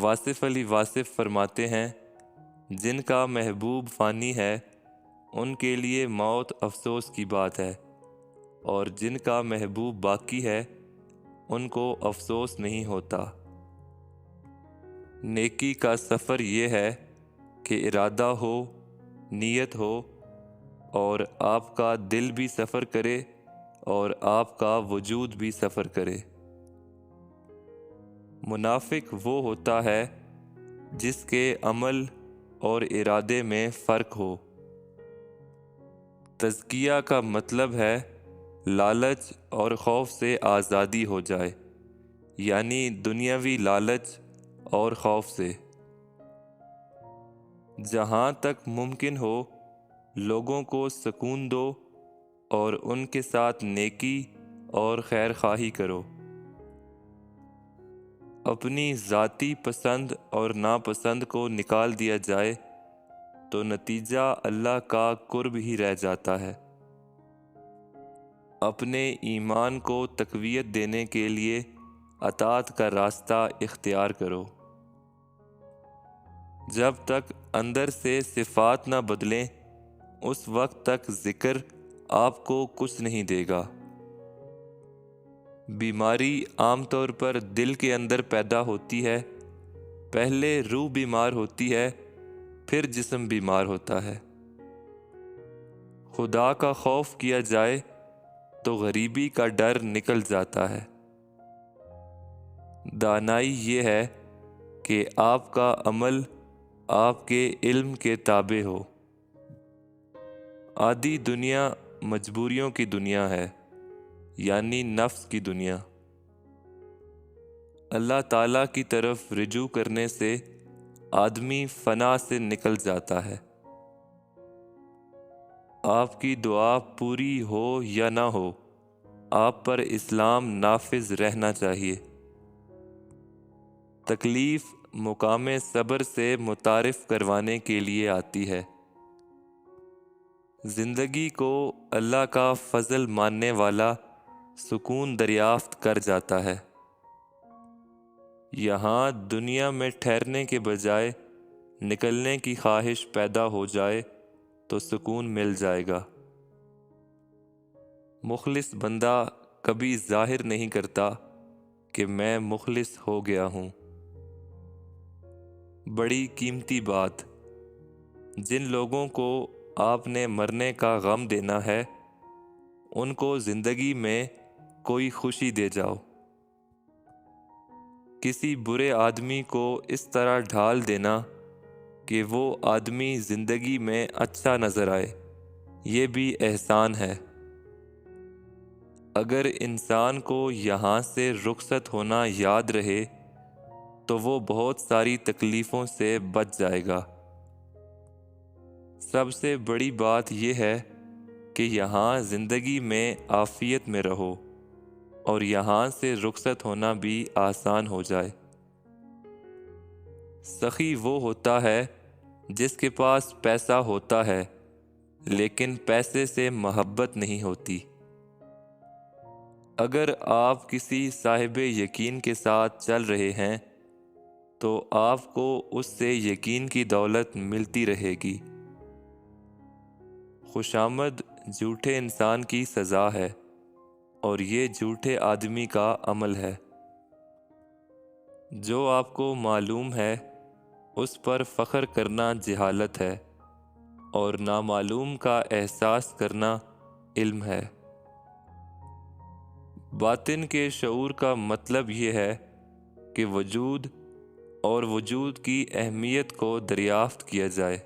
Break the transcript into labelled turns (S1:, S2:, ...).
S1: واصف علی واصف فرماتے ہیں، جن کا محبوب فانی ہے ان کے لیے موت افسوس کی بات ہے، اور جن کا محبوب باقی ہے ان کو افسوس نہیں ہوتا۔ نیکی کا سفر یہ ہے کہ ارادہ ہو، نیت ہو، اور آپ کا دل بھی سفر کرے اور آپ کا وجود بھی سفر کرے۔ منافق وہ ہوتا ہے جس کے عمل اور ارادے میں فرق ہو۔ تزکیہ کا مطلب ہے لالچ اور خوف سے آزادی ہو جائے، یعنی دنیاوی لالچ اور خوف سے۔ جہاں تک ممکن ہو لوگوں کو سکون دو اور ان کے ساتھ نیکی اور خیر خواہی کرو۔ اپنی ذاتی پسند اور ناپسند کو نکال دیا جائے تو نتیجہ اللہ کا قرب ہی رہ جاتا ہے۔ اپنے ایمان کو تقویت دینے کے لیے اطاعت کا راستہ اختیار کرو۔ جب تک اندر سے صفات نہ بدلیں اس وقت تک ذکر آپ کو کچھ نہیں دے گا۔ بیماری عام طور پر دل کے اندر پیدا ہوتی ہے، پہلے روح بیمار ہوتی ہے، پھر جسم بیمار ہوتا ہے۔ خدا کا خوف کیا جائے تو غریبی کا ڈر نکل جاتا ہے۔ دانائی یہ ہے کہ آپ کا عمل آپ کے علم کے تابع ہو۔ آدھی دنیا مجبوریوں کی دنیا ہے، یعنی نفس کی دنیا۔ اللہ تعالیٰ کی طرف رجوع کرنے سے آدمی فنا سے نکل جاتا ہے۔ آپ کی دعا پوری ہو یا نہ ہو، آپ پر اسلام نافذ رہنا چاہیے۔ تکلیف مقام صبر سے متعارف کروانے کے لیے آتی ہے۔ زندگی کو اللہ کا فضل ماننے والا سکون دریافت کر جاتا ہے۔ یہاں دنیا میں ٹھہرنے کے بجائے نکلنے کی خواہش پیدا ہو جائے تو سکون مل جائے گا۔ مخلص بندہ کبھی ظاہر نہیں کرتا کہ میں مخلص ہو گیا ہوں۔ بڑی قیمتی بات، جن لوگوں کو آپ نے مرنے کا غم دینا ہے ان کو زندگی میں کوئی خوشی دے جاؤ۔ کسی برے آدمی کو اس طرح ڈھال دینا کہ وہ آدمی زندگی میں اچھا نظر آئے، یہ بھی احسان ہے۔ اگر انسان کو یہاں سے رخصت ہونا یاد رہے تو وہ بہت ساری تکلیفوں سے بچ جائے گا۔ سب سے بڑی بات یہ ہے کہ یہاں زندگی میں عافیت میں رہو اور یہاں سے رخصت ہونا بھی آسان ہو جائے۔ سخی وہ ہوتا ہے جس کے پاس پیسہ ہوتا ہے لیکن پیسے سے محبت نہیں ہوتی۔ اگر آپ کسی صاحب یقین کے ساتھ چل رہے ہیں تو آپ کو اس سے یقین کی دولت ملتی رہے گی۔ خوشامد جھوٹے انسان کی سزا ہے اور یہ جھوٹے آدمی کا عمل ہے۔ جو آپ کو معلوم ہے اس پر فخر کرنا جہالت ہے اور نامعلوم کا احساس کرنا علم ہے۔ باطن کے شعور کا مطلب یہ ہے کہ وجود اور وجود کی اہمیت کو دریافت کیا جائے۔